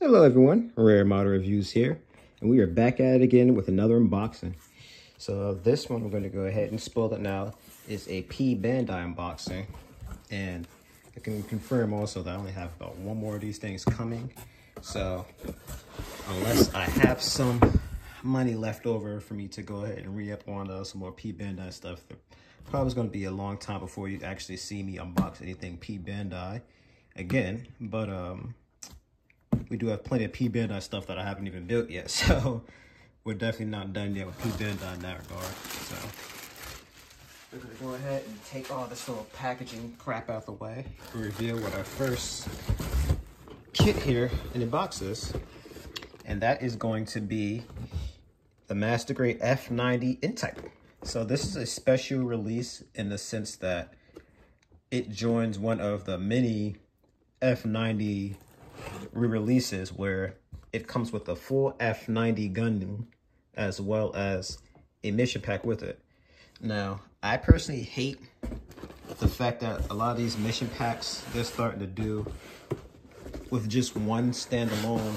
Hello everyone, Rare Model Reviews here, and we are back at it again with another unboxing. So this one we're going to go ahead and spoil it now is a P Bandai unboxing, and I can confirm also that I only have about one more of these things coming. So unless I have some money left over for me to go ahead and re-up on some more P Bandai stuff, probably going to be a long time before you actually see me unbox anything P Bandai again. But we do have plenty of P Bandai stuff that I haven't even built yet, so we're definitely not done yet with P Bandai in that regard. So we're gonna go ahead and take all this little packaging crap out the way and reveal what our first kit here in the box is, and that is going to be the Master Grade F90 N-Type. So this is a special release in the sense that it joins one of the many F90 re-releases where it comes with a full F90 Gundam as well as a mission pack with it. Now, I personally hate the fact that a lot of these mission packs they're starting to do with just one standalone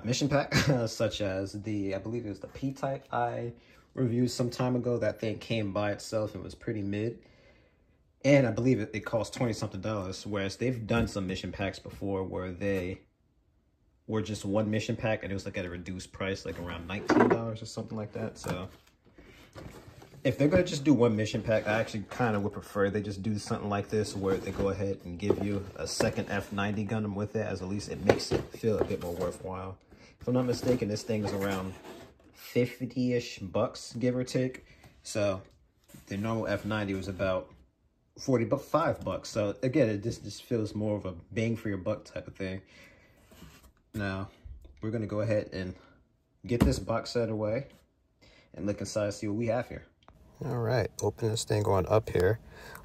mission pack, such as I believe it was the P-Type I reviewed some time ago. That thing came by itself and was pretty mid. And I believe it cost $20-something, whereas they've done some mission packs before where they were just one mission pack and it was like at a reduced price, like around $19 or something like that. So if they're gonna just do one mission pack, I actually kind of would prefer they just do something like this where they go ahead and give you a second F90 Gundam with it, as at least it makes it feel a bit more worthwhile. If I'm not mistaken, this thing is around 50-ish bucks, give or take. So the normal F90 was about $45. So again, it just feels more of a bang for your buck type of thing. Now we're gonna go ahead and get this box set away and look inside and see what we have here. All right, open this thing. Going up here,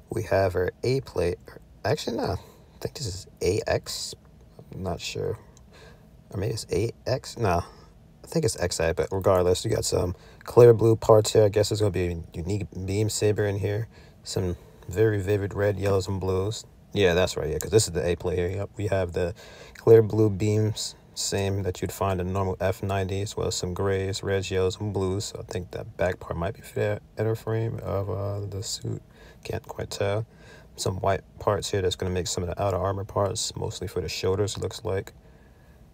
we have our A plate. Actually, no, I think this is AX. I'm not sure. Or maybe it's AX. No, I think it's XI. But regardless, you got some clear blue parts here. I guess there's gonna be a unique beam saber in here. Some very vivid red, yellows, and blues. Yeah, that's right. Yeah, because this is the A plate here. Yep, we have the clear blue beams, same that you'd find in normal F90, as well as some grays, reds, yellows, and blues. So I think that back part might be inner frame of the suit. Can't quite tell. Some white parts here that's going to make some of the outer armor parts, mostly for the shoulders, it looks like.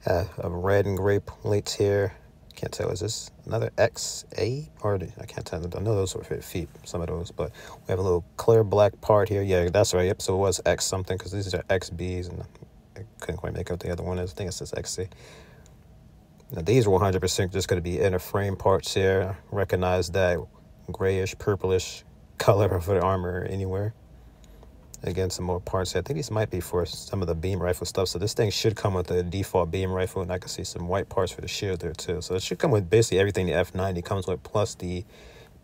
Have red and gray plates here. Can't tell, is this another XA? Or I can't tell. I know those were feet, some of those, but we have a little clear black part here. Yeah, that's right. Yep, so it was X something, because these are XBs, and I couldn't quite make out the other one. I think it says XC. Now, these are 100% just going to be inner frame parts here. Recognize that grayish, purplish color for the armor anywhere. Again, some more parts here. I think these might be for some of the beam rifle stuff. So this thing should come with the default beam rifle, and I can see some white parts for the shield there too. So it should come with basically everything the F90 comes with, plus the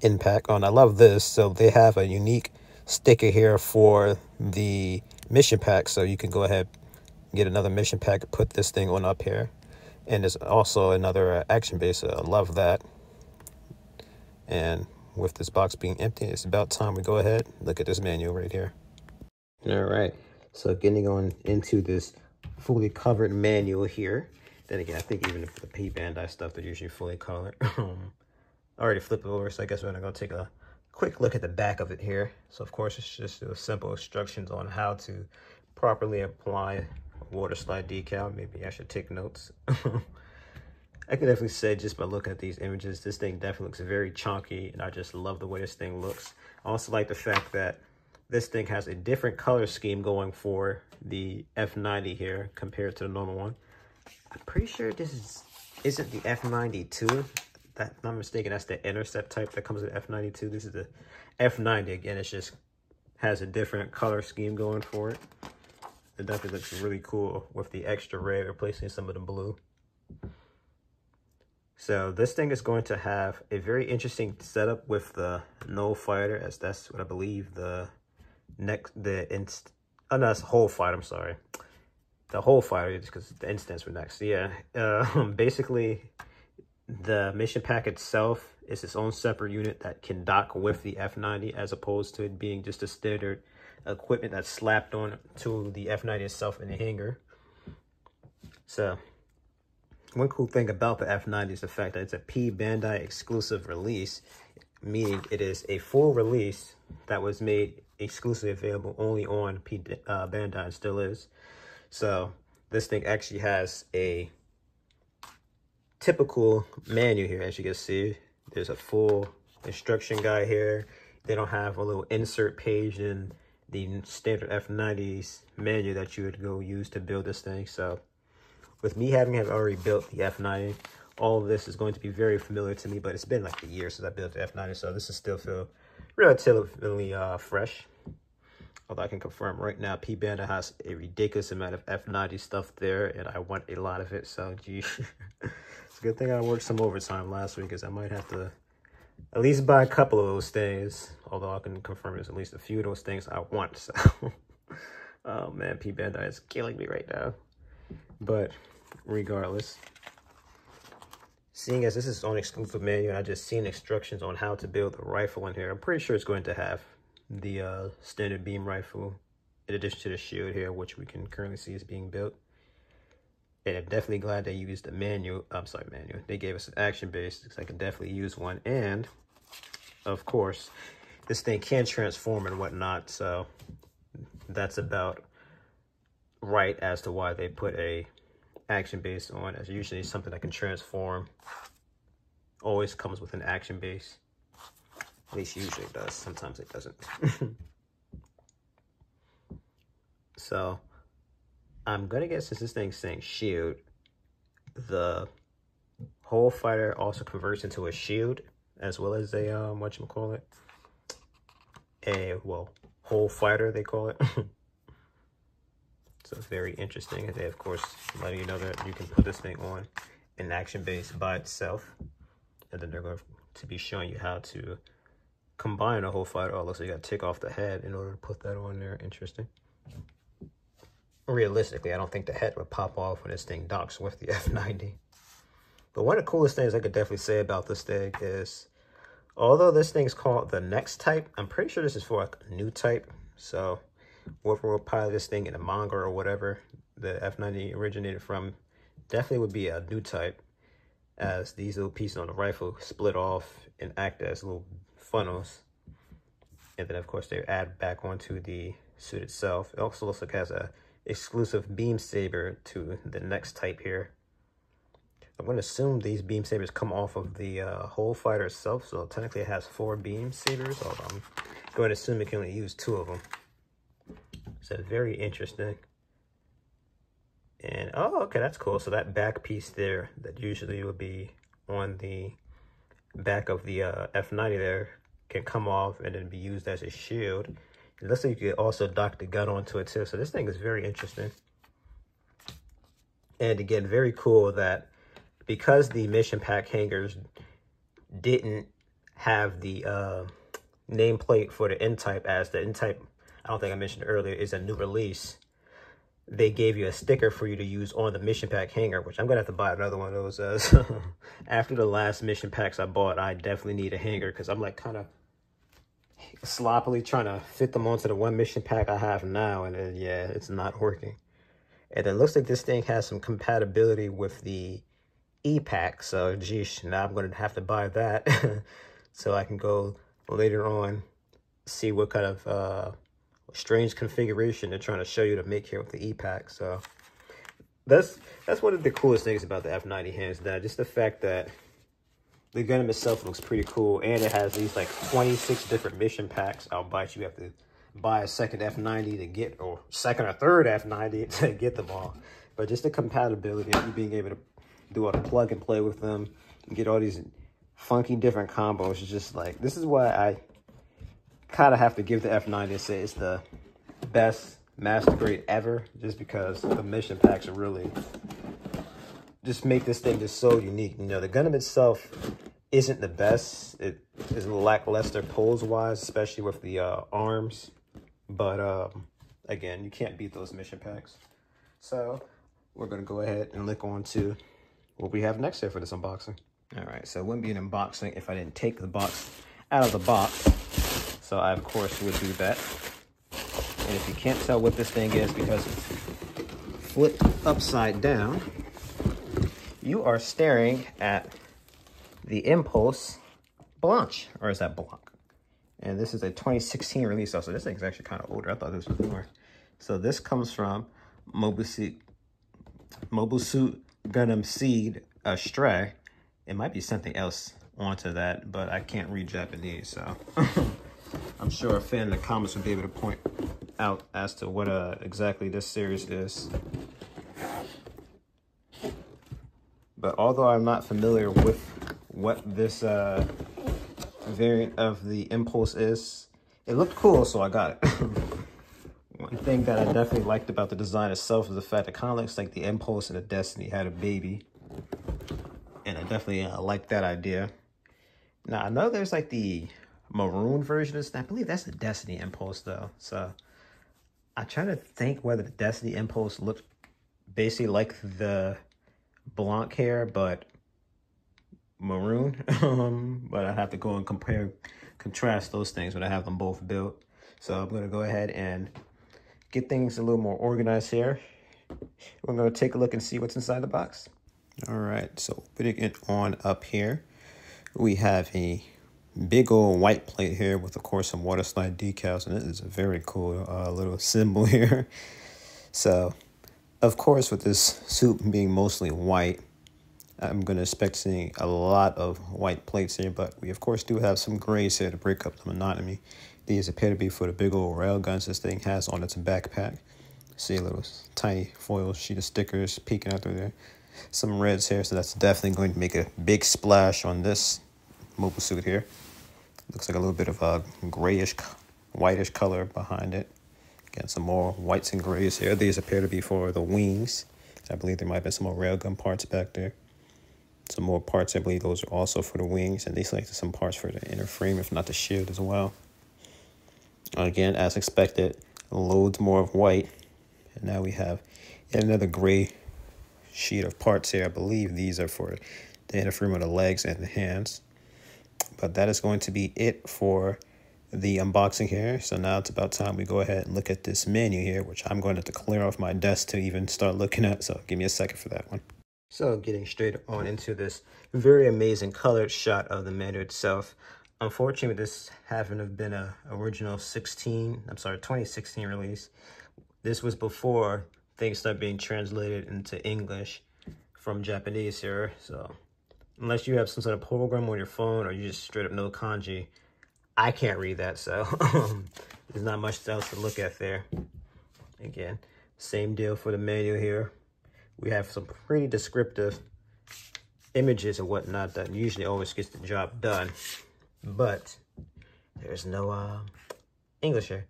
impact. Oh, and I love this. So they have a unique sticker here for the mission pack. So you can go ahead, get another mission pack, put this thing on up here. And there's also another action base. So I love that. And with this box being empty, it's about time we go ahead and look at this manual right here. All right, so getting on into this fully covered manual here. Then again, I think even for the P Bandai stuff, they're usually fully colored. I already flipped it over, so I guess we're gonna take a quick look at the back of it here. So of course, it's just simple instructions on how to properly apply a water slide decal. Maybe I should take notes. I can definitely say, just by looking at these images, this thing definitely looks very chunky, and I just love the way this thing looks. I also like the fact that this thing has a different color scheme going for the F90 here compared to the normal one. I'm pretty sure this isn't the F92. That, if I'm not mistaken, that's the Intercept type that comes with F92. This is the F90 again. It just has a different color scheme going for it. It definitely looks really cool with the extra red replacing some of the blue. So this thing is going to have a very interesting setup with the Null Fighter, as that's what I believe the that's Whole Fighter, I'm sorry. The Whole Fighter, just because the instance were next. Yeah, basically the mission pack itself is its own separate unit that can dock with the F90, as opposed to it being just a standard equipment that's slapped on to the F90 itself in the hangar. So one cool thing about the F90 is the fact that it's a P Bandai exclusive release, meaning it is a full release that was made exclusively available only on P Bandai, and still is. So this thing actually has a typical menu here. As you can see, there's a full instruction guide here. They don't have a little insert page in the standard F90's menu that you would go use to build this thing. So with me having already built the F90, all of this is going to be very familiar to me, but it's been like a year since I built the F90, so this is still feel relatively fresh. Although I can confirm right now, P Bandai has a ridiculous amount of F90 stuff there, and I want a lot of it, so gee. It's a good thing I worked some overtime last week, because I might have to at least buy a couple of those things, although I can confirm there's at least a few of those things I want, so. Oh man, P Bandai is killing me right now. But regardless, seeing as this is on exclusive menu, and I just seen instructions on how to build the rifle in here, I'm pretty sure it's going to have the standard beam rifle in addition to the shield here, which we can currently see is being built. And I'm definitely glad they used the manual. They gave us an action base, because I can definitely use one. And of course, this thing can transform and whatnot, so that's about right as to why they put a action base on, as usually something that can transform always comes with an action base. At least usually it does. Sometimes it doesn't. So I'm gonna guess, since this thing's saying shield, the whole fighter also converts into a shield, as well as a whatchamacallit, whole fighter they call it. So it's very interesting. And they, of course, letting you know that you can put this thing on an action base by itself, and then they're going to be showing you how to combine a whole fighter. Oh, looks like you got to take off the head in order to put that on there. Interesting. Realistically, I don't think the head would pop off when this thing docks with the F90. But one of the coolest things I could definitely say about this thing is, although this thing's called the next type, I'm pretty sure this is for a new type. So whoever will pilot this thing in a manga or whatever the F90 originated from, definitely would be a new type, as these little pieces on the rifle split off and act as little funnels. And then, of course, they add back onto the suit itself. It also looks like it has a exclusive beam saber to the next type here. I'm going to assume these beam sabers come off of the whole fighter itself, so technically it has 4 beam sabers, although I'm going to assume it can only use 2 of them. So very interesting. And oh, okay, that's cool. So that back piece there that usually would be on the back of the F90 there can come off and then be used as a shield. It looks like you could also dock the gun onto it too. So this thing is very interesting. And again, very cool that because the mission pack hangers didn't have the nameplate for the N-Type, as the N-Type, I don't think I mentioned earlier, is a new release. They gave you a sticker for you to use on the mission pack hanger, which I'm going to have to buy another one of those. After the last mission packs I bought, I definitely need a hanger, because I'm like kind of sloppily trying to fit them onto the one mission pack I have now, and then, yeah, it's not working. And it looks like this thing has some compatibility with the E-Pack, so geez, now I'm going to have to buy that so I can go later on see what kind of strange configuration they're trying to show you to make here with the E-Pack. So that's one of the coolest things about the F90, hands down. Just the fact that the gun itself looks pretty cool, and it has these like 26 different mission packs. Albeit you have to buy a second F90 to get, or second or third F90 to get them all. But just the compatibility of you being able to do all the plug and play with them and get all these funky different combos is just like, this is why I kind of have to give the F90 and say it's the best master grade ever, just because the mission packs are really just make this thing just so unique. You know, the Gundam itself isn't the best. It is lackluster pulls wise, especially with the arms. But again, you can't beat those mission packs. So we're gonna go ahead and look on to what we have next here for this unboxing. All right, so it wouldn't be an unboxing if I didn't take the box out of the box. So I, of course, would do that. And if you can't tell what this thing is because it's flip upside down, you are staring at the Impulse Blanche, or is that Blanc? And this is a 2016 release also. This thing's actually kind of older. I thought this was newer. So this comes from Mobile Suit Gundam Seed Stray. It might be something else onto that, but I can't read Japanese, so I'm sure a fan in the comments will be able to point out as to what exactly this series is. But although I'm not familiar with what this variant of the Impulse is, it looked cool, so I got it. One thing that I definitely liked about the design itself is the fact it kind of looks like the Impulse and the Destiny had a baby. And I definitely like that idea. Now, I know there's like the maroon version of this. I believe that's the Destiny Impulse, though. So I try to think whether the Destiny Impulse looked basically like the Blanc hair, but maroon. But I have to go and contrast those things when I have them both built. So I'm going to go ahead and get things a little more organized here. We're going to take a look and see what's inside the box. All right, so putting it on up here, we have a big old white plate here with, of course, some water slide decals, and it is a very cool little symbol here. So, of course, with this suit being mostly white, I'm going to expect seeing a lot of white plates here, but we, of course, do have some grays here to break up the monotony. These appear to be for the big old rail guns this thing has on its backpack. See a little tiny foil sheet of stickers peeking out through there. Some reds here, so that's definitely going to make a big splash on this mobile suit here. Looks like a little bit of a grayish, whitish color behind it. Again, some more whites and grays here. These appear to be for the wings. I believe there might be some more railgun parts back there. Some more parts, I believe those are also for the wings, and these like some parts for the inner frame, if not the shield as well. Again, as expected, loads more of white. And now we have yet another gray sheet of parts here. I believe these are for the inner frame of the legs and the hands. But that is going to be it for the unboxing here. So now it's about time we go ahead and look at this menu here, which I'm going to have to clear off my desk to even start looking at. So give me a second for that one. So getting straight on into this very amazing colored shot of the menu itself. Unfortunately, this having have been a original 2016 release. This was before things start being translated into English from Japanese here. So unless you have some sort of program on your phone or you just straight up know kanji, I can't read that. So there's not much else to look at there. Again, same deal for the menu here. We have some pretty descriptive images and whatnot that usually always gets the job done. But there's no English here.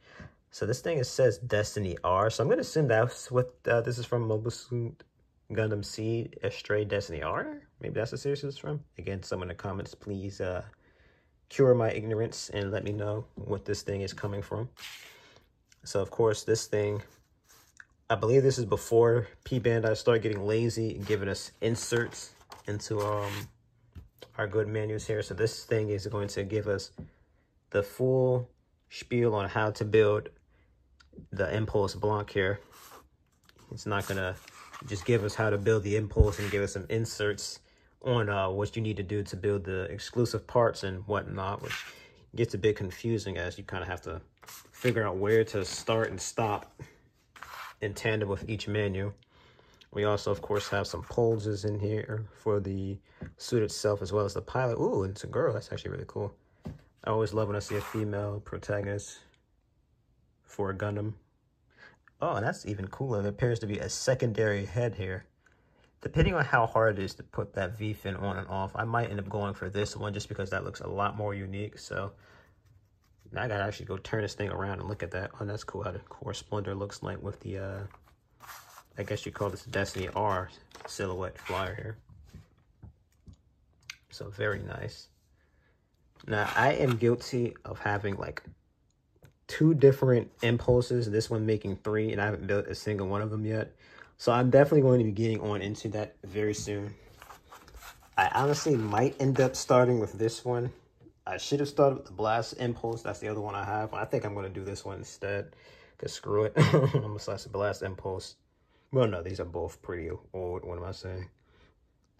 So this thing, it says Destiny R. So I'm going to assume that's what this is from. Mobile Suit Gundam Seed Stray Destiny R. Maybe that's the series it's from. Again, someone in the comments, please cure my ignorance and let me know what this thing is coming from. So, of course, this thing, I believe this is before P Bandai started getting lazy and giving us inserts into our good menus here. So this thing is going to give us the full spiel on how to build the Impulse Blanc here. It's not gonna just give us how to build the Impulse and give us some inserts on what you need to do to build the exclusive parts and whatnot, which gets a bit confusing as you kind of have to figure out where to start and stop in tandem with each menu. We also, of course, have some poses in here for the suit itself, as well as the pilot. Ooh, it's a girl. That's actually really cool. I always love when I see a female protagonist for a Gundam. Oh, and that's even cooler. There appears to be a secondary head here. Depending on how hard it is to put that V-fin on and off, I might end up going for this one just because that looks a lot more unique. So now I gotta actually go turn this thing around and look at that. Oh, that's cool how the core splendor looks like with the, I guess you call this Destiny R silhouette flyer here. So very nice. Now, I am guilty of having like 2 different impulses, this one making 3, and I haven't built a single one of them yet. So I'm definitely going to be getting on into that very soon. I honestly might end up starting with this one. I should have started with the Blast Impulse. That's the other one I have. I think I'm going to do this one instead, because screw it. I'm going to slash the Blast Impulse. Well, no, these are both pretty old. What am I saying?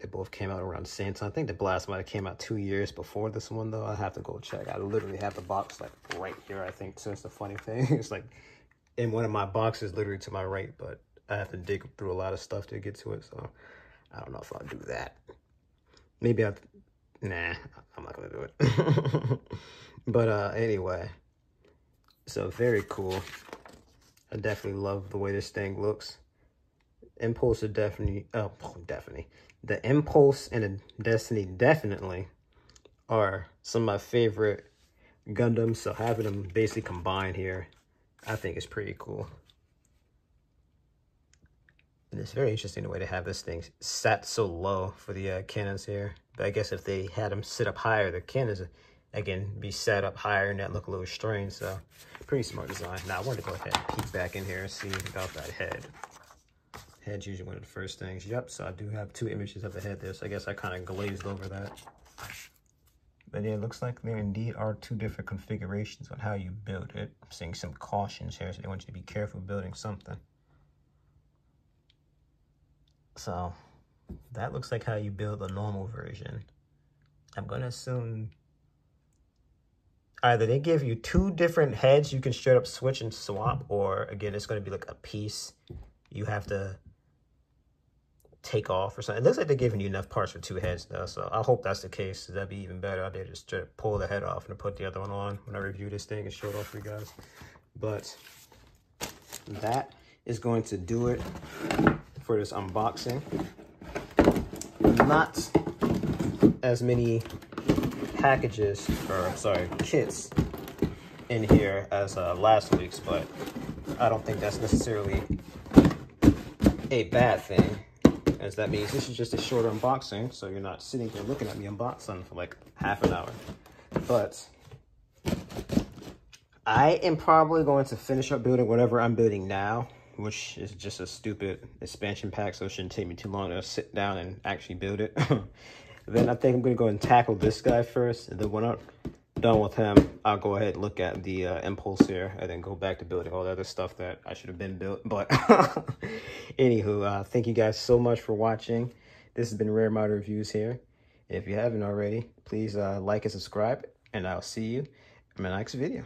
They both came out around the same time. I think the Blast might have came out 2 years before this one, though. I have to go check. I literally have the box, like, right here, I think. So it's the funny thing. It's, like, in one of my boxes, literally to my right. But I have to dig through a lot of stuff to get to it. So I don't know if I'll do that. Maybe I'll... Nah, I'm not going to do it. But anyway. So very cool. I definitely love the way this thing looks. Impulse are definitely, the Impulse and the Destiny definitely are some of my favorite Gundams. So having them basically combined here, I think is pretty cool. And it's very interesting the way they have this thing sat so low for the cannons here. But I guess if they had them sit up higher, the cannons, again, be set up higher and that look a little strange. So pretty smart design. Now I wanted to go ahead and peek back in here and see about that head. Head's usually one of the first things. Yep, so I do have 2 images of the head there, so I guess I kind of glazed over that. But yeah, it looks like there indeed are 2 different configurations on how you build it. I'm seeing some cautions here, so they want you to be careful building something. So that looks like how you build the normal version. I'm gonna assume either they give you 2 different heads you can straight up switch and swap, or again, it's gonna be like a piece you have to take off or something. It looks like they're giving you enough parts for 2 heads though, so I hope that's the case. That'd be even better. I'll be able to just pull the head off and put the other one on when I review this thing and show it off for you guys. But that is going to do it for this unboxing. Not as many packages, or sorry, kits in here as last week's, but I don't think that's necessarily a bad thing, as that means this is just a shorter unboxing, so you're not sitting here looking at me unbox something for like half an hour. But I am probably going to finish up building whatever I'm building now, which is just a stupid expansion pack, so it shouldn't take me too long to sit down and actually build it. Then I think I'm going to go and tackle this guy first, and then when I'm done with him, I'll go ahead and look at the Impulse here, and then go back to building all the other stuff that I should have been built. But anywho, thank you guys so much for watching. This has been Rare Model Reviews here. If you haven't already, please like and subscribe, and I'll see you in my next video.